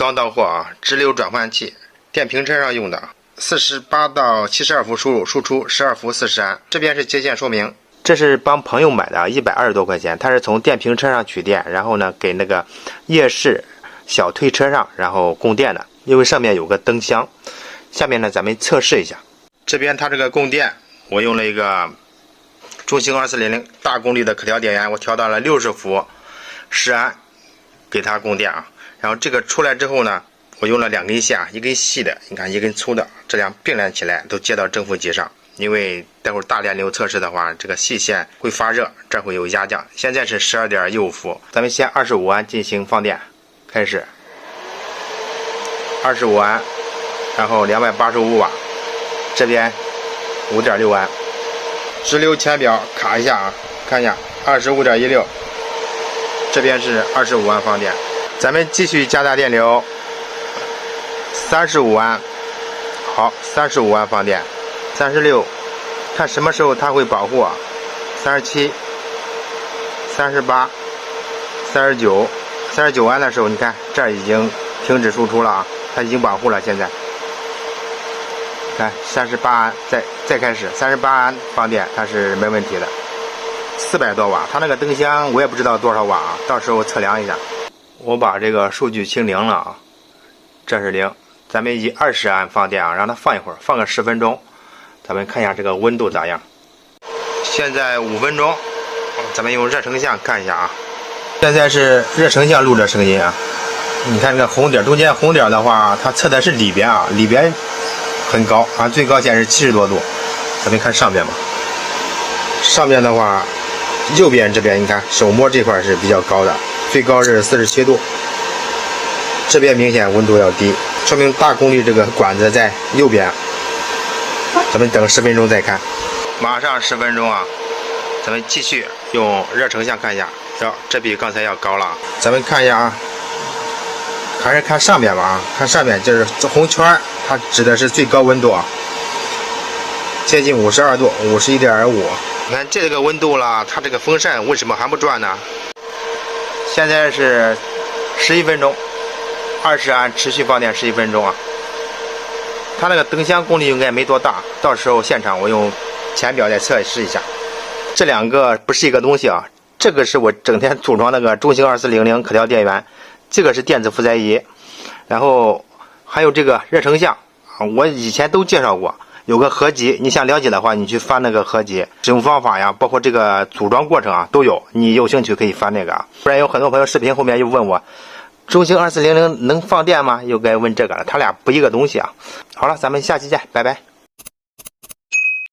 刚到货啊，直流转换器，电瓶车上用的，48到72伏输入，输出12伏40安。这边是接线说明，这是帮朋友买的，120多块钱，他是从电瓶车上取电，然后呢给那个夜视小推车上，然后供电的，因为上面有个灯箱。下面呢咱们测试一下，这边它这个供电，我用了一个中兴2400大功率的可调电源，我调到了60伏10安，给它供电啊。然后这个出来之后呢，我用了2根线，一根细的，你看一根粗的，这样并联起来都接到正负极上。因为待会儿大电流测试的话，这个细线会发热，这会有压降。现在是12.15伏，咱们先25安进行放电，开始25安，然后285瓦，这边5.6安，直流前表卡一下啊，看一下25.16，这边是25安放电。咱们继续加大电流，35安，好，35安放电，36，看什么时候它会保护啊？37、38、39安的时候，你看这儿已经停止输出了啊，它已经保护了。现在看38安，再开始38安放电，它是没问题的。400多瓦，它那个灯箱我也不知道多少瓦啊，到时候测量一下。我把这个数据清零了啊，这是0。咱们以20安放电啊，让它放一会儿，放个10分钟，咱们看一下这个温度咋样。现在5分钟，咱们用热成像看一下啊。现在是热成像录着声音啊，你看这个红点，中间红点的话，它测的是里边啊，里边很高啊，最高显示70多度。咱们看上边吧，上边的话，右边这边你看手摸这块是比较高的，最高是47度，这边明显温度要低，说明大功率这个管子在右边。咱们等10分钟再看，马上10分钟啊，咱们继续用热成像看一下，这比刚才要高了。咱们看一下啊，还是看上面吧啊，看上面就是红圈，它指的是最高温度啊，接近52度，51.5。你看这个温度了，它这个风扇为什么还不转呢？现在是11分钟，20安持续放电11分钟啊。它那个灯箱功率应该没多大，到时候现场我用前表再测试一下。这两个不是一个东西啊，这个是我整天组装那个中兴2400可调电源，这个是电子负载仪，然后还有这个热成像啊，我以前都介绍过。有个合集，你想了解的话，你去翻那个合集，使用方法呀，包括这个组装过程啊，都有。你有兴趣可以翻那个啊。不然有很多朋友视频后面又问我，中兴2400能放电吗？又该问这个了，它俩不一个东西啊。好了，咱们下期见，拜拜。